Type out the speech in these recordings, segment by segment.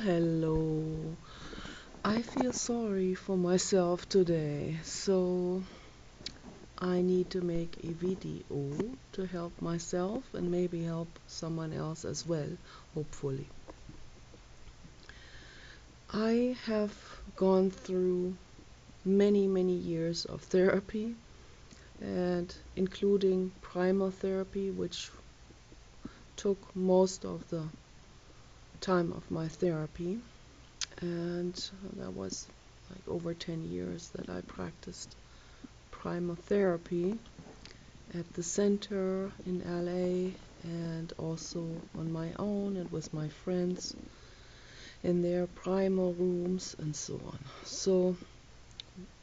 Hello. I feel sorry for myself today, so I need to make a video to help myself and maybe help someone else as well, hopefully. I have gone through many years of therapy and including primal therapy, which took most of the time of my therapy, and that was like over 10 years that I practiced primal therapy at the center in LA and also on my own and with my friends in their primal rooms and so on. So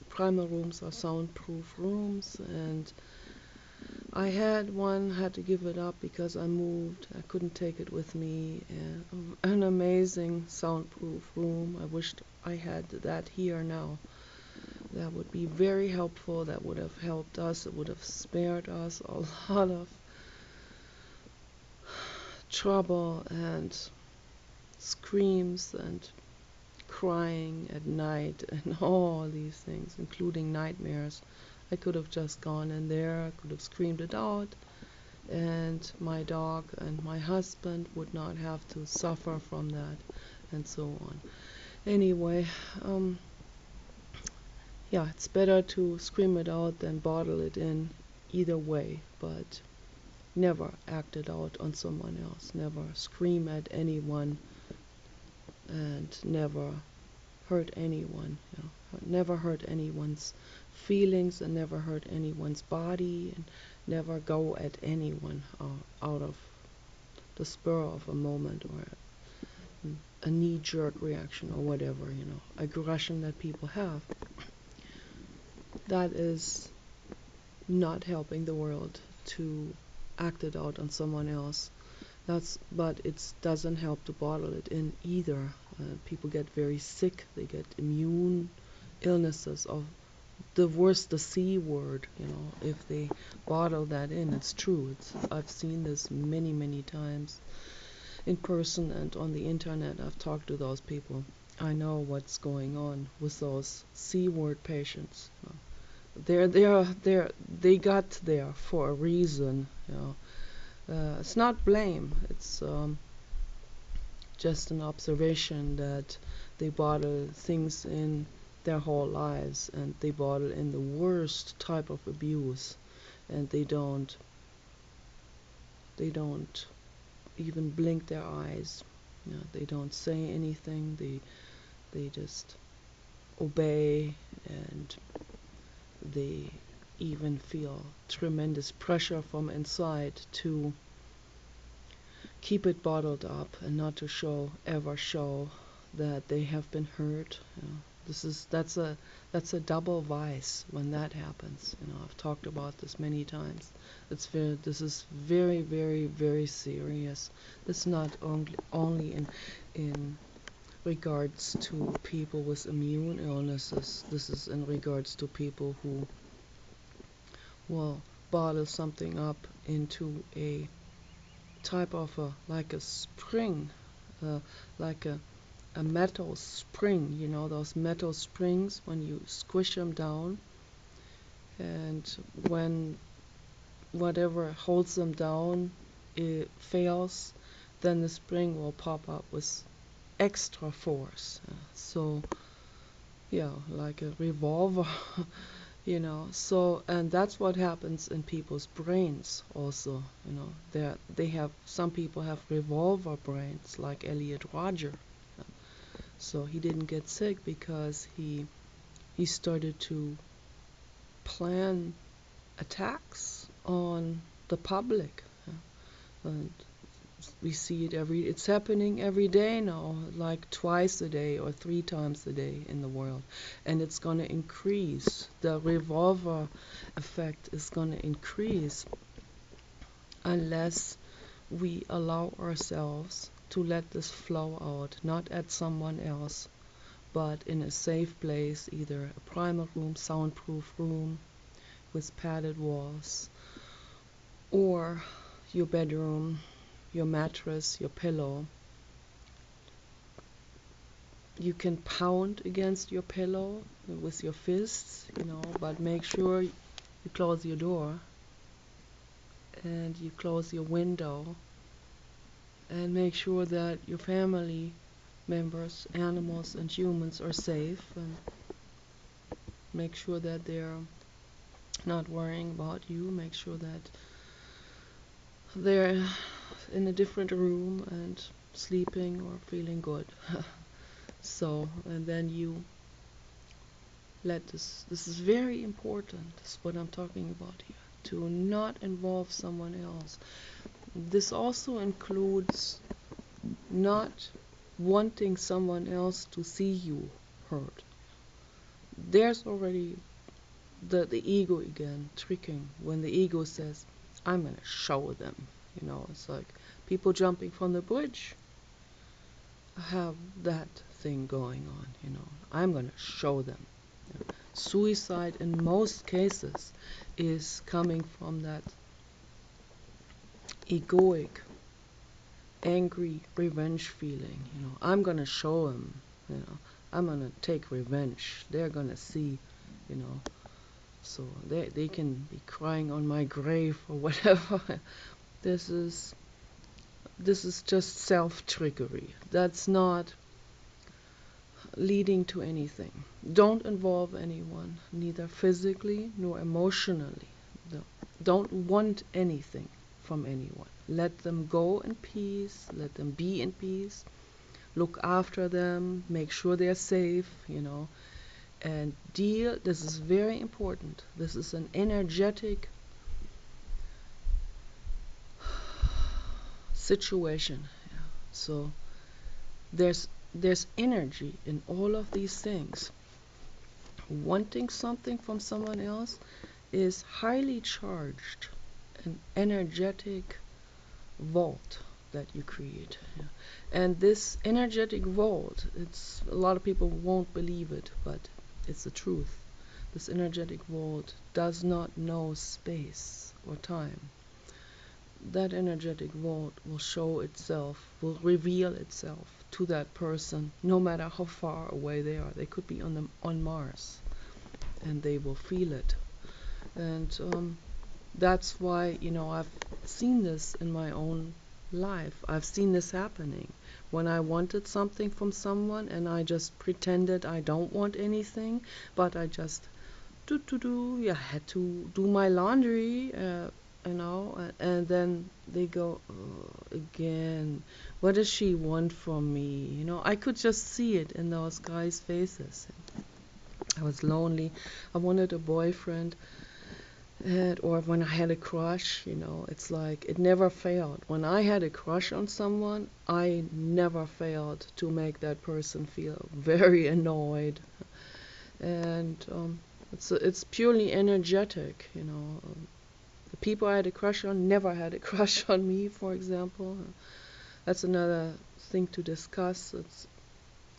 primal rooms are soundproof rooms, and I had to give it up because I moved. I couldn't take it with me. And an amazing soundproof room. I wished I had that here now. That would be very helpful. That would have helped us. It would have spared us a lot of trouble and screams and crying at night and all these things, including nightmares. I could have just gone in there, I could have screamed it out, and my dog and my husband would not have to suffer from that, and so on. Anyway, yeah, it's better to scream it out than bottle it in either way, but never act it out on someone else. Never scream at anyone and never hurt anyone. Never hurt anyone's feelings and never hurt anyone's body and never go at anyone out of the spur of a moment or a knee-jerk reaction or whatever, aggression that people have. That is not helping the world to act it out on someone else. But it doesn't help to bottle it in either. People get very sick. They get immune illnesses of the worst, the C word. If they bottle that in, it's true. I've seen this many times in person and on the internet. I've talked to those people. I know what's going on with those C word patients. They got there for a reason. It's not blame. It's just an observation that they bottle things in their whole lives, and they bottle in the worst type of abuse, and they don't even blink their eyes. They don't say anything. They just obey, and they even feel tremendous pressure from inside to keep it bottled up and not to ever show that they have been hurt. That's a double vice when that happens. I've talked about this many times. This is very serious. It's not only in regards to people with immune illnesses. This is in regards to people who will bottle something up into a type of like a spring, like a metal spring, those metal springs when you squish them down, and when whatever holds them down it fails, then the spring will pop up with extra force. So yeah, like a revolver. So, and that's what happens in people's brains also. Some people have revolver brains, like Elliot Rodger. So he didn't get sick because he started to plan attacks on the public. And we see it's happening every day now, like twice a day or 3 times a day in the world. And it's going to increase. The revolver effect is going to increase unless we allow ourselves to let this flow out, not at someone else, but in a safe place, either a primal room, soundproof room with padded walls, or your bedroom, your mattress, your pillow, You can pound against your pillow with your fists, but make sure you close your door and you close your window, and make sure that your family members, animals and humans are safe, and make sure that they're not worrying about you. Make sure that they're in a different room and sleeping or feeling good. So, and then you let this is very important. This is what I'm talking about here. To not involve someone else. This also includes not wanting someone else to see you hurt. There's already the ego again tricking when the ego says, I'm gonna show them. It's like people jumping from the bridge have that thing going on. I'm gonna show them. Suicide in most cases is coming from that egoic, angry revenge feeling. I'm gonna show them. I'm gonna take revenge. They're gonna see. You know, so they can be crying on my grave or whatever. This is just self-trickery. That's not leading to anything. Don't involve anyone, neither physically nor emotionally. Don't want anything from anyone. Let them go in peace. Let them be in peace. Look after them. Make sure they're safe. And deal. This is very important. This is an energetic situation. So there's energy in all of these things. Wanting something from someone else is highly charged, an energetic vault that you create. And this energetic vault, it's a lot of people won't believe it, but it's the truth. This energetic vault does not know space or time. That energetic vault will show itself, will reveal itself to that person, no matter how far away they are. They could be on Mars, and they will feel it. And that's why, I've seen this in my own life. I've seen this happening. When I wanted something from someone and I just pretended I don't want anything, but I just I had to do my laundry, and then they go, oh, again, what does she want from me? I could just see it in those guys' faces. I was lonely. I wanted a boyfriend, or when I had a crush, it's like it never failed. When I had a crush on someone, I never failed to make that person feel very annoyed. And it's purely energetic. The people I had a crush on never had a crush on me, for example. That's another thing to discuss.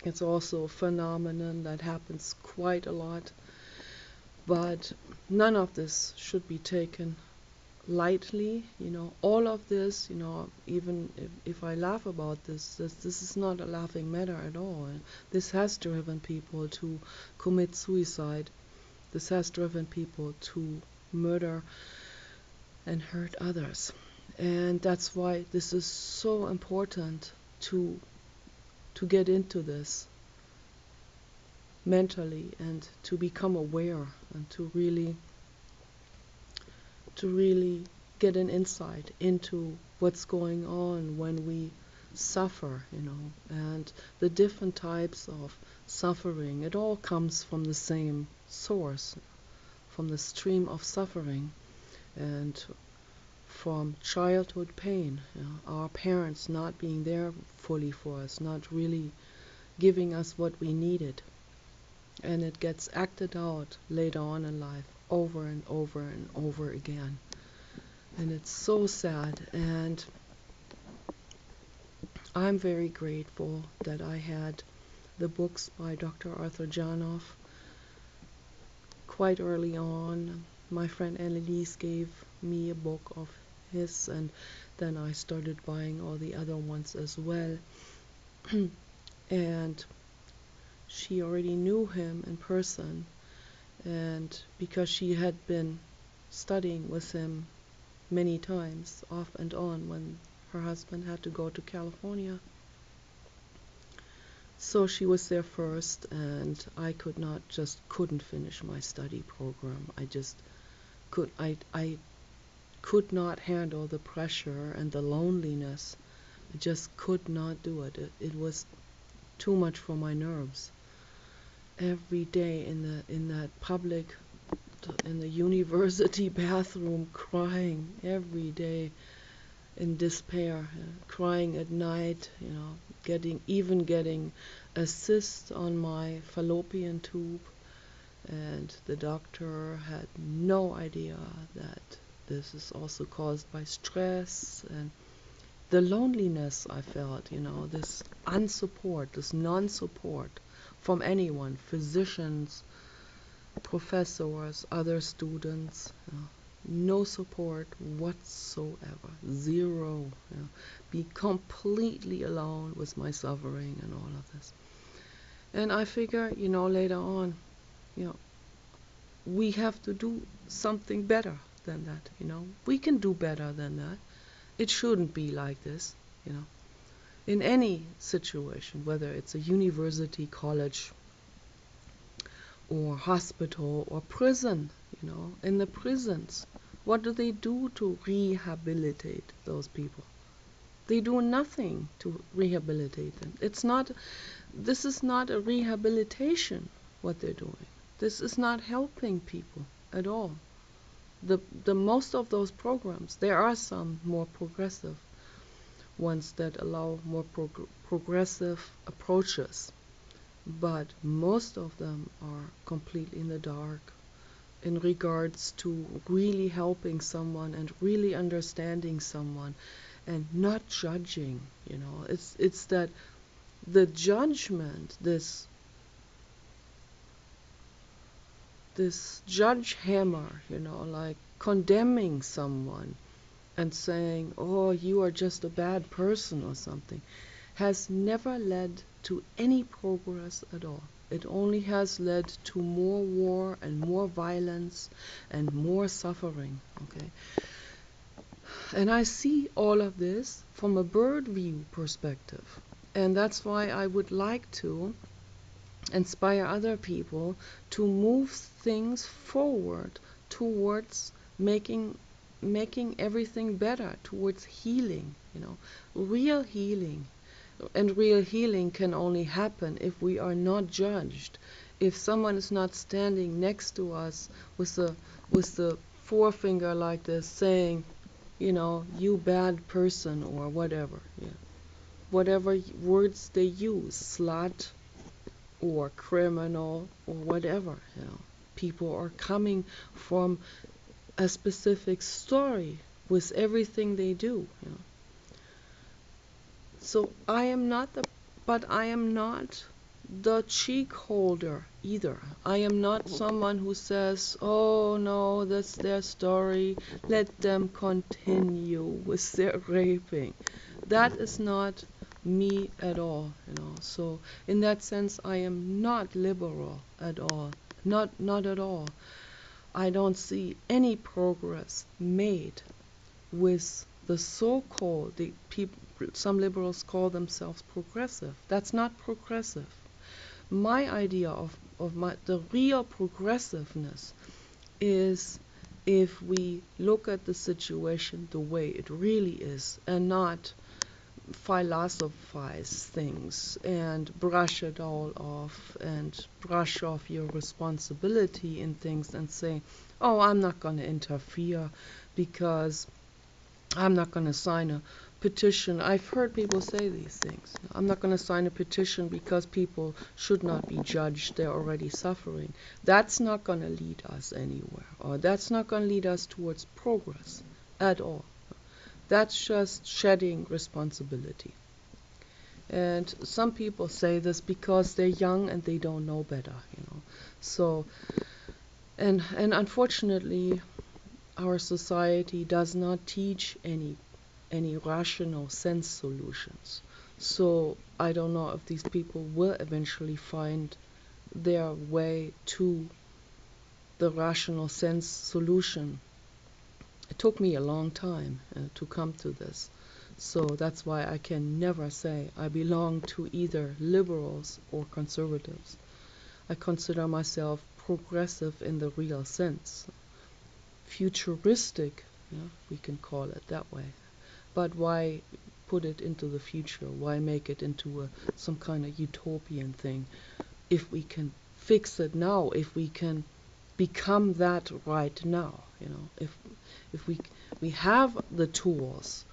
It's also a phenomenon that happens quite a lot. But none of this should be taken lightly. All of this, even if I laugh about this is not a laughing matter at all. And this has driven people to commit suicide. This has driven people to murder and hurt others. And that's why this is so important to get into this mentally, and to become aware, and to really get an insight into what's going on when we suffer, and the different types of suffering. It all comes from the same source, from the stream of suffering, and from childhood pain. Our parents not being there fully for us, not really giving us what we needed. And it gets acted out later on in life, over and over and over again. And it's so sad. And I'm very grateful that I had the books by Dr. Arthur Janoff quite early on. My friend Annalise gave me a book of his, and then I started buying all the other ones as well. And she already knew him in person, and because she had been studying with him many times, off and on, when her husband had to go to California. So she was there first, and I couldn't finish my study program. I could not handle the pressure and the loneliness. I just could not do it. It was too much for my nerves. Every day in that public, in the university bathroom, crying every day in despair, crying at night, getting a cyst on my fallopian tube, and the doctor had no idea that this is also caused by stress and the loneliness I felt, this unsupport, this non-support from anyone, physicians, professors, other students, no support whatsoever, zero. Be completely alone with my suffering and all of this. And I figure, later on, we have to do something better than that. We can do better than that. It shouldn't be like this. In any situation, whether it's a university, college, or hospital, or prison, in the prisons, what do they do to rehabilitate those people? They do nothing to rehabilitate them. This is not a rehabilitation, what they're doing. This is not helping people at all. The most of those programs, there are some more progressive ones that allow more progressive approaches, but most of them are completely in the dark in regards to really helping someone and really understanding someone and not judging. It's that the judgment, this judge hammer, like condemning someone and saying, oh, you are just a bad person or something, has never led to any progress at all. It only has led to more war and more violence and more suffering. Okay? And I see all of this from a bird view perspective. And that's why I would like to inspire other people to move things forward towards making everything better, towards healing, real healing. And real healing can only happen if we are not judged. If someone is not standing next to us with the forefinger like this saying, you bad person, or whatever. Yeah. Whatever words they use, slut or criminal or whatever. People are coming from a specific story with everything they do. So I am not the cheek holder either. I am not someone who says, oh no, that's their story, let them continue with their raping. That is not me at all. So in that sense, I am not liberal at all. Not at all. I don't see any progress made with the so-called, some liberals call themselves progressive. That's not progressive. My idea of the real progressiveness is if we look at the situation the way it really is and not philosophize things and brush it all off and brush off your responsibility in things and say, oh, I'm not going to interfere because I'm not going to sign a petition. I've heard people say these things. I'm not going to sign a petition because people should not be judged. They're already suffering. That's not going to lead us anywhere, or that's not going to lead us towards progress at all. That's just shedding responsibility. And some people say this because they're young and they don't know better, So, and unfortunately, our society does not teach any rational sense solutions. So I don't know if these people will eventually find their way to the rational sense solution. It took me a long time to come to this. So that's why I can never say I belong to either liberals or conservatives. I consider myself progressive in the real sense. Futuristic, yeah, we can call it that way. But why put it into the future? Why make it into some kind of utopian thing if we can fix it now, if we can become that right now, if we have the tools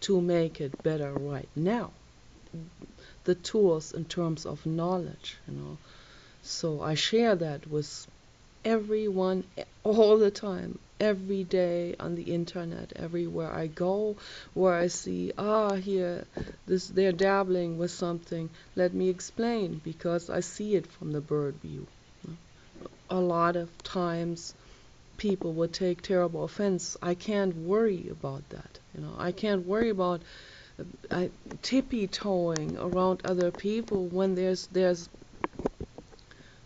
to make it better right now, the tools in terms of knowledge. So I share that with everyone all the time, every day on the internet, everywhere I go, where I see, here, this, they're dabbling with something. Let me explain, because I see it from the bird view. A lot of times people would take terrible offense. I can't worry about that. I can't worry about tippy-toeing around other people when there's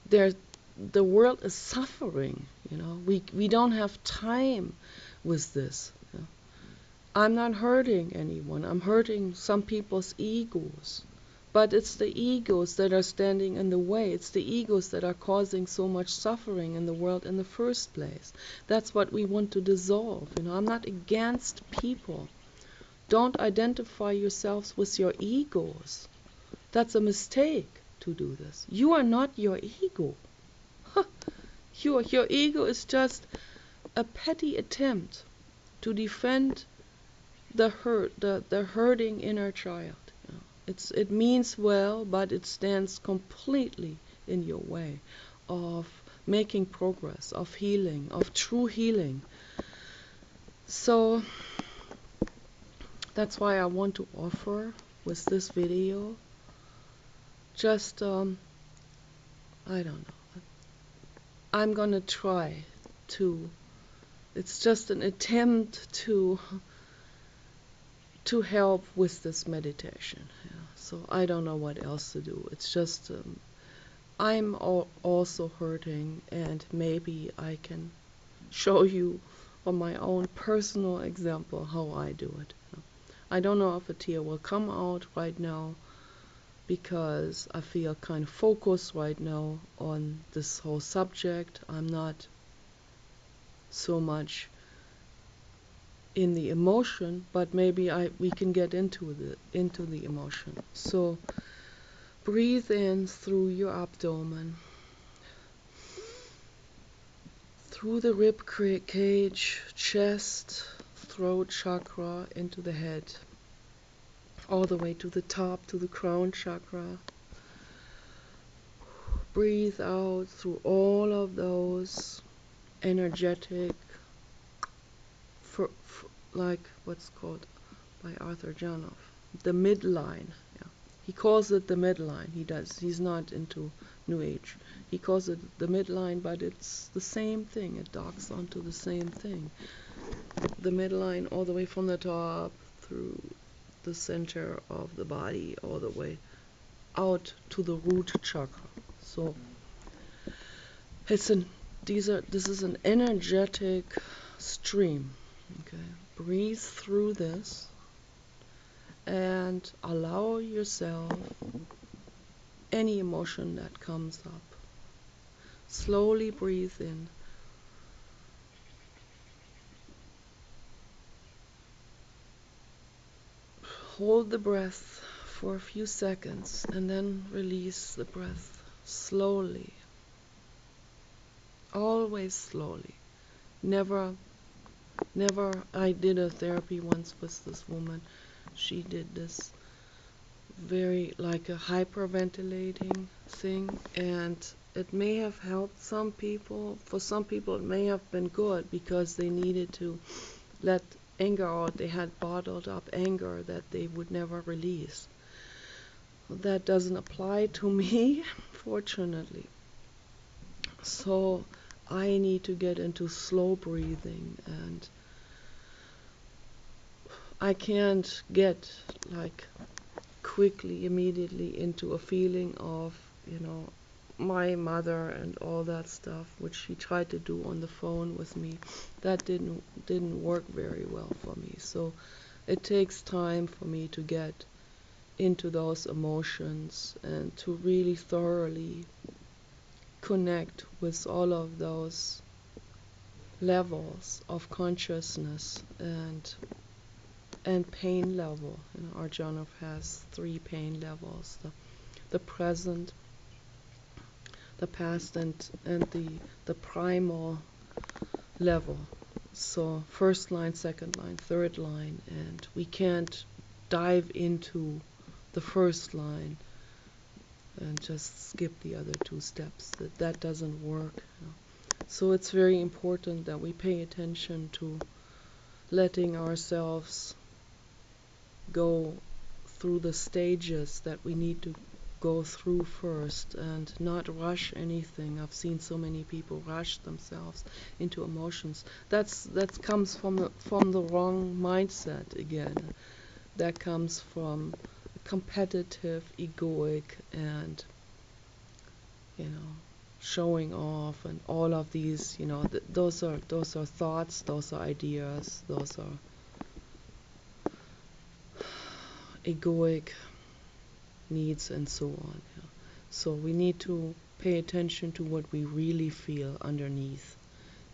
the world is suffering. We don't have time with this. I'm not hurting anyone. I'm hurting some people's egos. But it's the egos that are standing in the way. It's the egos that are causing so much suffering in the world in the first place. That's what we want to dissolve. I'm not against people. Don't identify yourselves with your egos. That's a mistake to do this. You are not your ego. Your ego is just a petty attempt to defend the hurting inner child. It means well, but it stands completely in your way of making progress, of healing, of true healing. So that's why I want to offer with this video just I don't know. I'm gonna try to. It's just an attempt to help with this meditation. Yeah. So I don't know what else to do. It's just I'm also hurting, and maybe I can show you on my own personal example how I do it. I don't know if a tear will come out right now, because I feel kind of focused right now on this whole subject. I'm not so much in the emotion, but maybe we can get into the emotion. So breathe in through your abdomen, through the rib cage, chest, throat chakra, into the head, all the way to the top, to the crown chakra. Breathe out through all of those energetic, like what's called by Arthur Janov, the midline. Yeah. He calls it the midline. He's not into New Age. He calls it the midline, but it's the same thing. It docks onto the same thing. The midline, all the way from the top through the center of the body, all the way out to the root chakra. So this is an energetic stream. Okay, breathe through this and allow yourself any emotion that comes up. Slowly breathe in. Hold the breath for a few seconds and then release the breath slowly. Always slowly. Never. I did a therapy once with this woman. She did this very like a hyperventilating thing, and it may have helped some people. For some people it may have been good because they needed to let anger out. They had bottled up anger that they would never release. That doesn't apply to me, fortunately. So I need to get into slow breathing, and I can't get like quickly, immediately into a feeling of, my mother and all that stuff, which she tried to do on the phone with me. That didn't work very well for me. So it takes time for me to get into those emotions and to really thoroughly connect with all of those levels of consciousness and pain level. Arjanov has 3 pain levels: the present, the past, and the primal level. So first line, second line, third line, and we can't dive into the first line and just skip the other 2 steps. That doesn't work. So it's very important that we pay attention to letting ourselves go through the stages that we need to go through first and not rush anything. I've seen so many people rush themselves into emotions. That comes from the wrong mindset again. That comes from competitive, egoic, and showing off and all of these. Those are thoughts, those are ideas, those are egoic needs and so on. So we need to pay attention to what we really feel underneath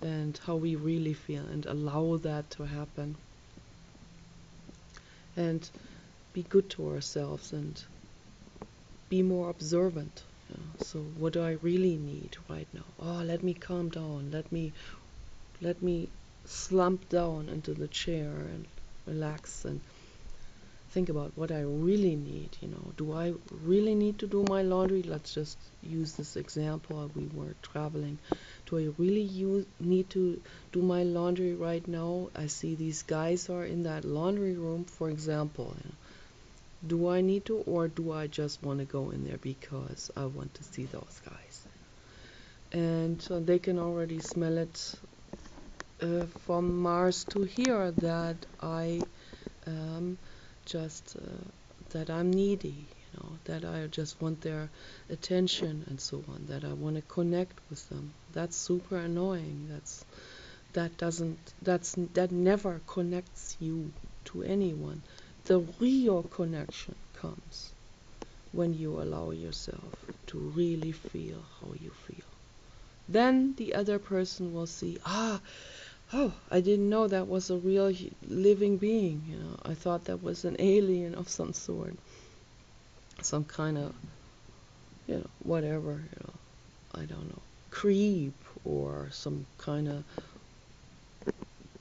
and how we really feel and allow that to happen and be good to ourselves and be more observant. So what do I really need right now? Oh, let me calm down. Let me slump down into the chair and relax and think about what I really need. Do I really need to do my laundry? Let's just use this example. We were traveling. Do I really need to do my laundry right now? I see these guys are in that laundry room, for example. Do I need to, or do I just want to go in there because I want to see those guys? And they can already smell it from Mars to here that I just that I'm needy, that I just want their attention and so on, that I want to connect with them. That's super annoying. That never connects you to anyone. The real connection comes when you allow yourself to really feel how you feel. Then the other person will see, oh, I didn't know that was a real living being. I thought that was an alien of some sort, some kind of, whatever, I don't know, creep or some kind of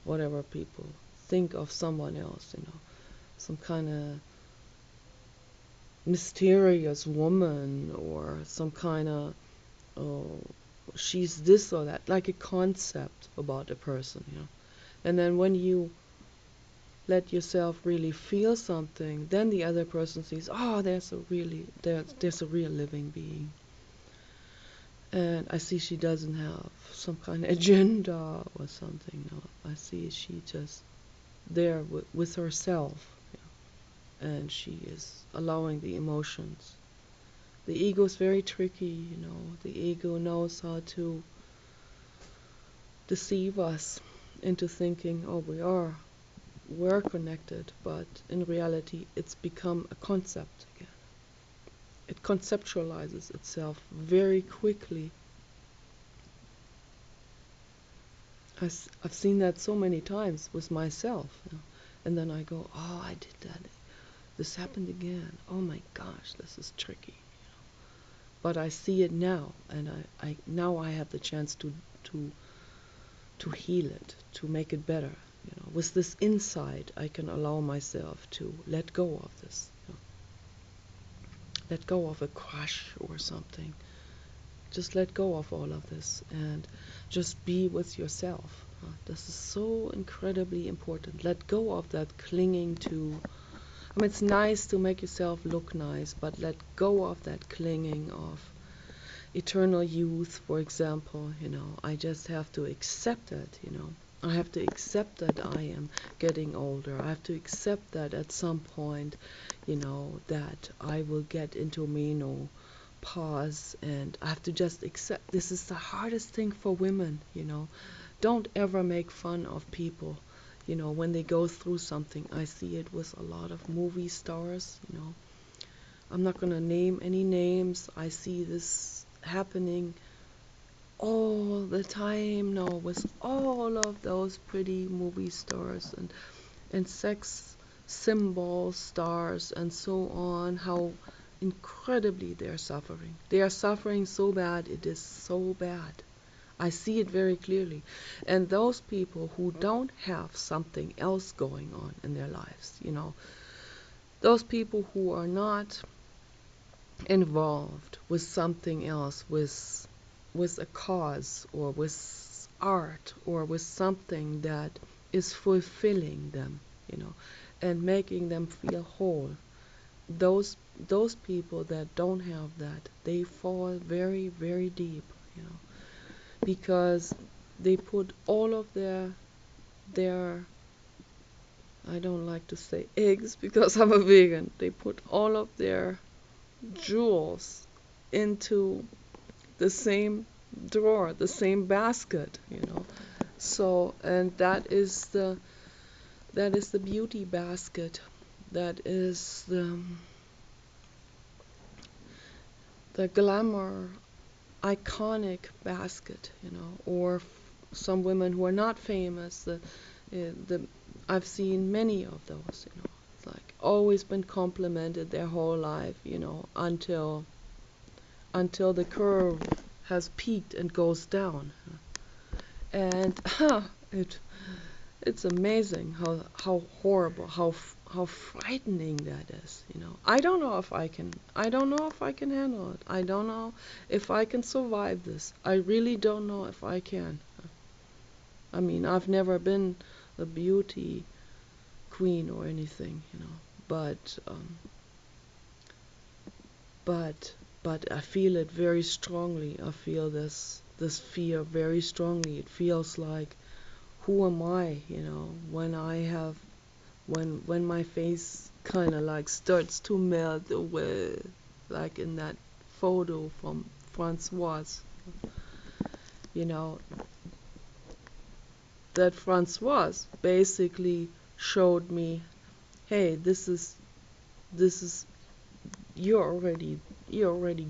whatever people think of someone else, some kind of mysterious woman or some kind of, oh, she's this or that, like a concept about a person. And then when you let yourself really feel something, then the other person sees, oh, there's a real living being. And I see she doesn't have some kind of agenda or something. No, I see she just there with herself, and she is allowing the emotions. The ego is very tricky. The ego knows how to deceive us into thinking, oh, we're connected, but in reality it's become a concept again. It conceptualizes itself very quickly. I've seen that so many times with myself, and then I go, oh, I did that. This happened again. Oh my gosh, this is tricky. But I see it now, and I now I have the chance to heal it, to make it better. With this insight, I can allow myself to let go of this. Let go of a crush or something. Just let go of all of this and just be with yourself. This is so incredibly important. Let go of that clinging to. It's nice to make yourself look nice, but let go of that clinging of eternal youth, for example. I just have to accept it. I have to accept that I am getting older. I have to accept that at some point, that I will get into menopause, and I have to just accept this is the hardest thing for women. Don't ever make fun of people, when they go through something. I see it with a lot of movie stars. I'm not going to name any names. I see this happening all the time now with all of those pretty movie stars and sex symbol stars and so on, how incredibly they're suffering. They are suffering so bad, it is so bad. I see it very clearly. And those people who don't have something else going on in their lives, those people who are not involved with something else, with a cause or with art or with something that is fulfilling them, and making them feel whole. Those people that don't have that, they fall very, very deep, because they put all of their I don't like to say eggs because I'm a vegan. They put all of their jewels into the same drawer, the same basket. So, and that is the beauty basket. That is the glamour iconic basket. Or some women who are not famous. The I've seen many of those. It's like always been complimented their whole life, until the curve has peaked and goes down. And it it's amazing how horrible, how frightening that is. I don't know if I can handle it. I don't know if I can survive this. I really don't know if I can. I mean, I've never been a beauty queen or anything. But but but I feel it very strongly. I feel this fear very strongly. It feels like, who am I, when my face kind of like starts to melt away, like in that photo from Francoise, you know, that Francoise basically showed me, hey, this is you're already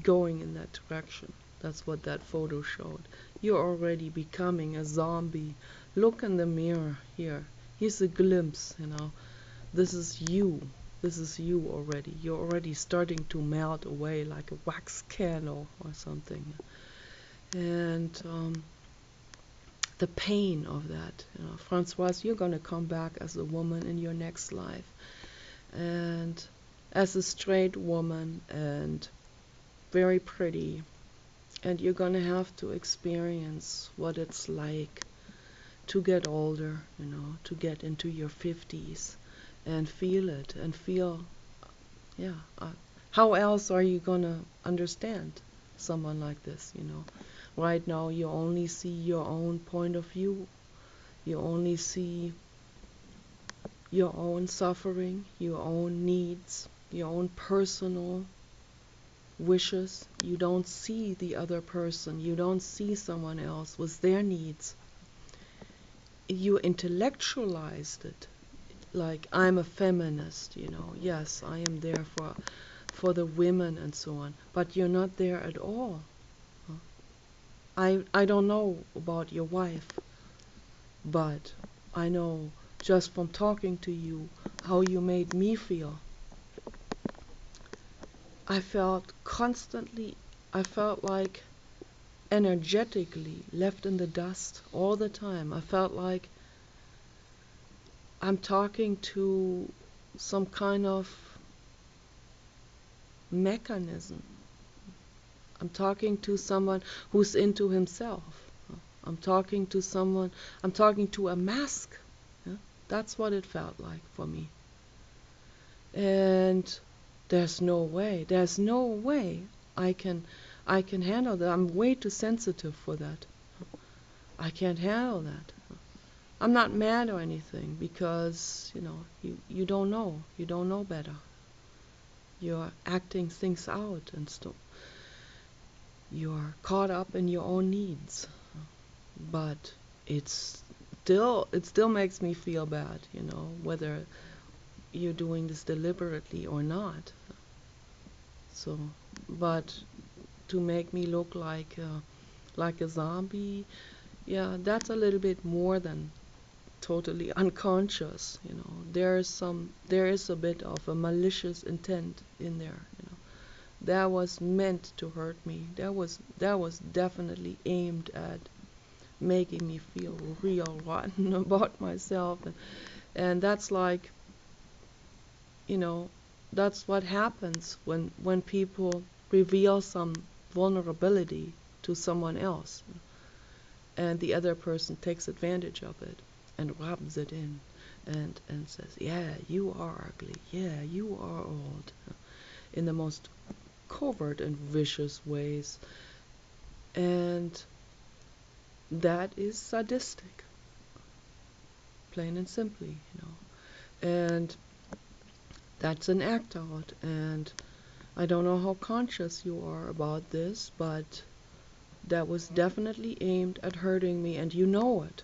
going in that direction. That's what that photo showed. You're already becoming a zombie. Look in the mirror here. Here's a glimpse. This is you. This is you already. You're already starting to melt away like a wax candle or something. And the pain of that. Francoise, you're going to come back as a woman in your next life. And as a straight woman and very pretty. And you're going to have to experience what it's like to get older, to get into your 50s and feel it and feel, yeah. How else are you going to understand someone like this? Right now, you only see your own point of view. You only see your own suffering, your own needs, your own personal wishes. You don't see the other person. You don't see someone else with their needs. You intellectualized it. Like, I'm a feminist. Yes, I am there for the women and so on. But you're not there at all. I don't know about your wife, but I know just from talking to you how you made me feel. I felt like energetically left in the dust all the time. I felt like I'm talking to some kind of mechanism. I'm talking to someone who's into himself. I'm talking to a mask. Yeah? That's what it felt like for me. And there's no way I can handle that. I'm way too sensitive for that. I can't handle that. I'm not mad or anything because, you don't know. You don't know better. You're acting things out and you're caught up in your own needs. But it still makes me feel bad, whether you're doing this deliberately or not. So, but to make me look like a zombie, yeah, that's a little bit more than totally unconscious. There is a bit of a malicious intent in there. That was meant to hurt me. That was definitely aimed at making me feel real rotten about myself, and that's like, you know, that's what happens when people reveal some vulnerability to someone else, and the other person takes advantage of it and rubs it in and says, yeah, you are ugly, yeah, you are old, in the most covert and vicious ways. And that is sadistic, plain and simply, And that's an act out. And I don't know how conscious you are about this, but that was definitely aimed at hurting me, and you know it.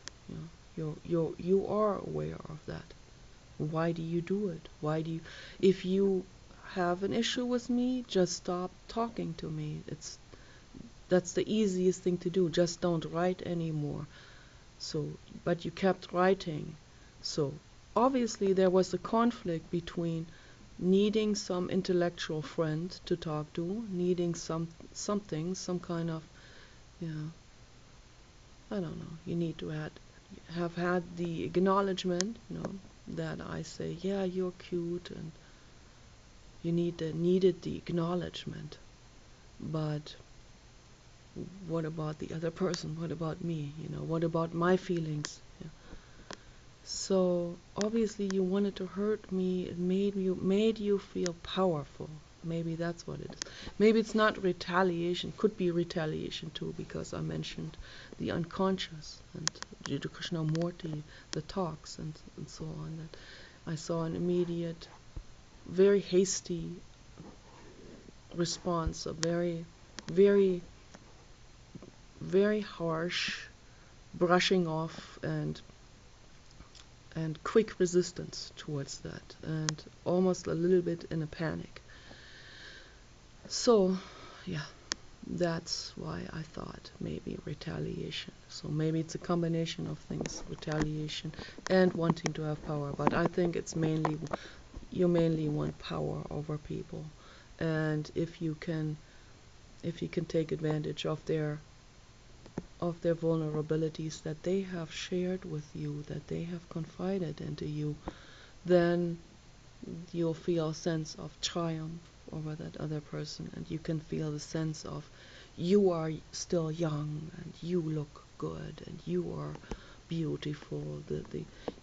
You are aware of that. Why do you do it? If you have an issue with me, just stop talking to me. That's the easiest thing to do. Just don't write anymore. So, but you kept writing. So, obviously there was a conflict between needing some intellectual friend to talk to, needing some kind of, yeah, I don't know. You need to have had the acknowledgement, that I say, yeah, you're cute, and you needed the acknowledgement. But what about the other person? What about me? What about my feelings? Yeah. So obviously you wanted to hurt me. It made you feel powerful. Maybe that's what it is. Maybe it's not retaliation. Could be retaliation too, because I mentioned the unconscious and due to Krishnamurti, the talks and so on. That I saw an immediate, very hasty response, a very, very, very harsh brushing off and quick resistance towards that, and almost a little bit in a panic. So, yeah, that's why I thought maybe retaliation. So maybe it's a combination of things, retaliation and wanting to have power. But I think it's mainly, you mainly want power over people. And if you can take advantage of their vulnerabilities that they have shared with you, that they have confided into you, then you'll feel a sense of triumph over that other person, and you can feel the sense of you are still young and you look good and you are beautiful,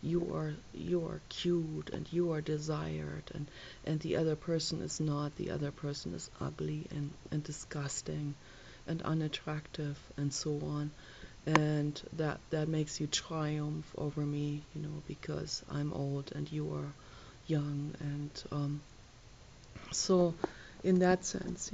you are cute and you are desired, and the other person is not. The other person is ugly and disgusting and unattractive and so on. And that makes you triumph over me, because I'm old and you are young, and so in that sense,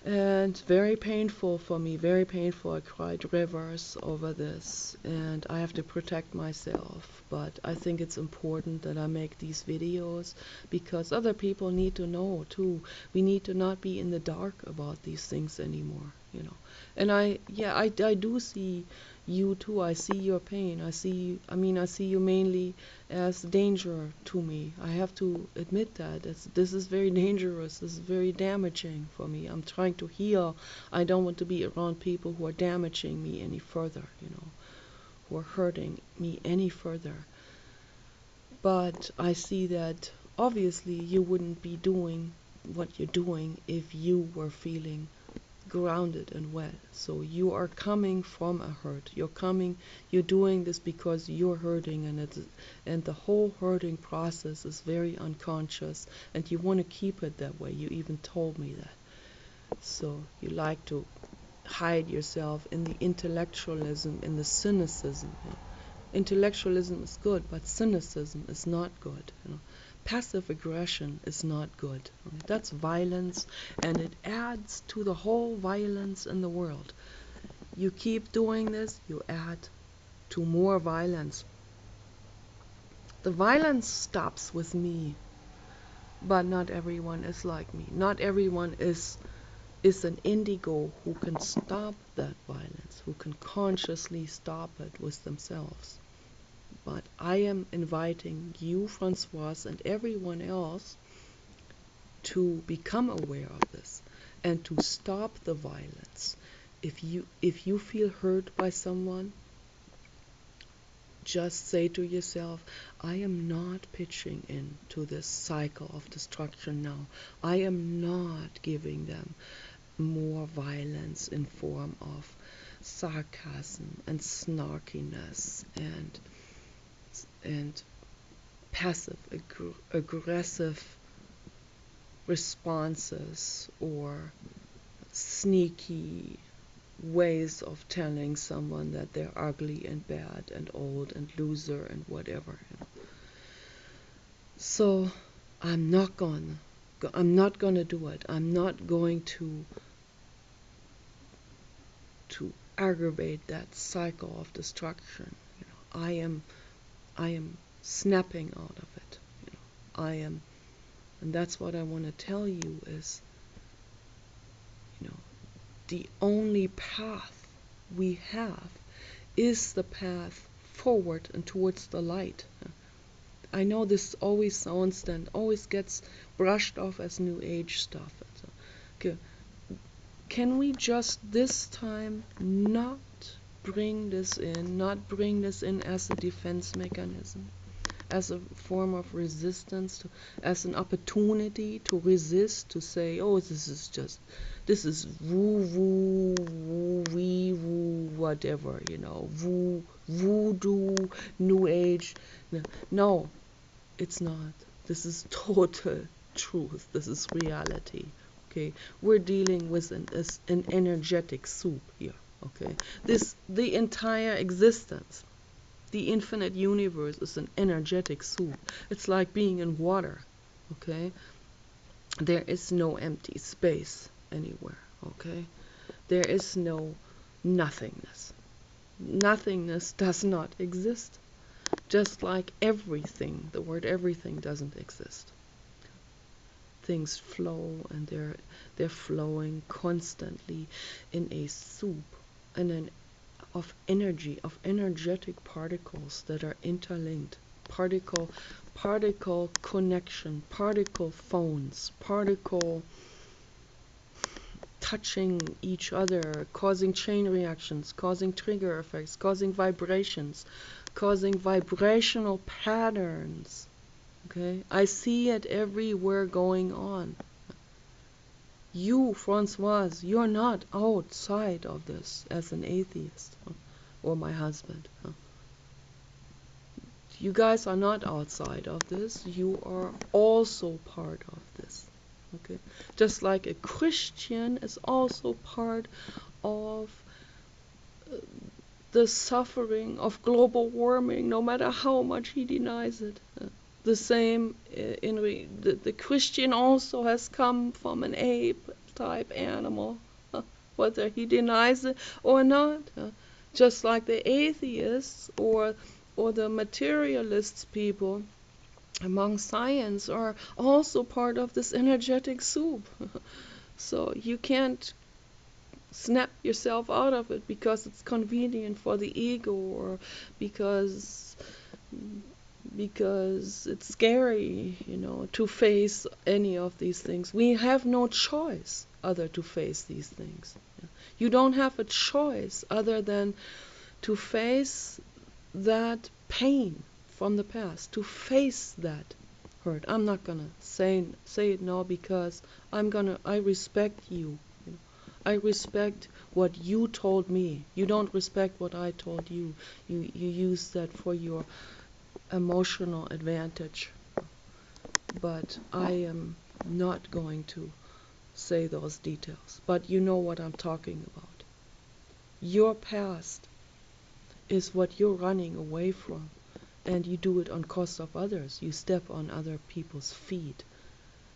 and very painful for me, very painful. I cried rivers over this, and I have to protect myself. But I think it's important that I make these videos because other people need to know too. We need to not be in the dark about these things anymore. And I do see you too. I see your pain. I see you mainly as danger to me. I have to admit that. This is very dangerous. This is very damaging for me. I'm trying to heal. I don't want to be around people who are damaging me any further, who are hurting me any further. But I see that obviously you wouldn't be doing what you're doing if you were feeling grounded and well. So you are coming from a hurt. You're doing this because you're hurting, and the whole hurting process is very unconscious, and you want to keep it that way. You even told me that. So you like to hide yourself in the intellectualism, in the cynicism, Intellectualism is good, but cynicism is not good. Passive aggression is not good. That's violence, and it adds to the whole violence in the world. You keep doing this, you add to more violence. The violence stops with me, but not everyone is like me. Not everyone is an indigo who can stop that violence, who can consciously stop it with themselves. But I am inviting you, Francoise, and everyone else to become aware of this and to stop the violence. If you feel hurt by someone, just say to yourself, I am not pitching into this cycle of destruction now. I am not giving them more violence in form of sarcasm and snarkiness and passive aggressive responses or sneaky ways of telling someone that they're ugly and bad and old and loser and whatever. So I'm not gonna do it. I'm not going to aggravate that cycle of destruction. I am snapping out of it. I am, and that's what I want to tell you is, the only path we have is the path forward and towards the light. I know this always sounds and always gets brushed off as New Age stuff. Okay. Can we just this time not bring this in as a defense mechanism, as a form of resistance, as an opportunity to resist, to say, oh, this is woo, wee, woo, whatever, voodoo, New Age. No, it's not. This is total truth. This is reality. Okay, we're dealing with an energetic soup here. Okay, the entire existence, the infinite universe is an energetic soup. It's like being in water. Okay, there is no empty space anywhere. Okay, there is no nothingness. Nothingness does not exist. Just like everything, the word everything doesn't exist. Things flow, and they're flowing constantly in a soup of energy, of energetic particles that are interlinked. Particle connection, particle phones, particle touching each other, causing chain reactions, causing trigger effects, causing vibrations, causing vibrational patterns. Okay, I see it everywhere going on. You, Francoise, you're not outside of this as an atheist, or my husband. You guys are not outside of this. You are also part of this. Okay, just like a Christian is also part of the suffering of global warming, no matter how much he denies it. The same the Christian also has come from an ape type animal, whether he denies it or not. Just like the atheists or the materialists people among science are also part of this energetic soup. So you can't snap yourself out of it because it's convenient for the ego, or because it's scary, to face any of these things. We have no choice other to face these things. You don't have a choice other than to face that pain from the past, to face that hurt. I'm not gonna say it now because I respect you. I respect what you told me. You don't respect what I told you. You use that for your emotional advantage. But I am not going to say those details. But you know what I'm talking about. Your past is what you're running away from. And you do it on cost of others. You step on other people's feet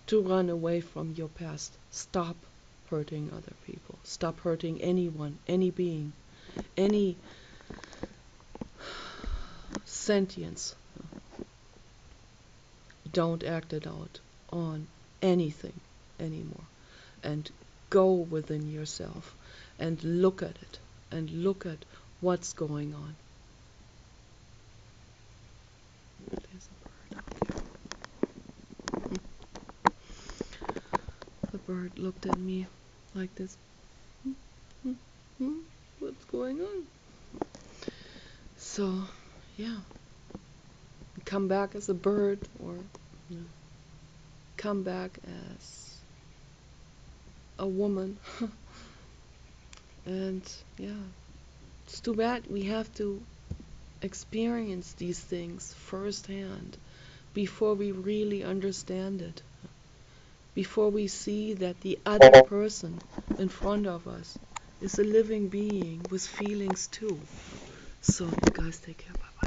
to run away from your past. Stop hurting other people. Stop hurting anyone, any being, any sentience. Don't act it out on anything anymore. And go within yourself and look at it and look at what's going on. There's a bird out there. The bird looked at me like this. What's going on? So, yeah. Come back as a bird, or you know, come back as a woman. And yeah, it's too bad we have to experience these things firsthand before we really understand it, before we see that the other person in front of us is a living being with feelings too. So you guys take care. Bye.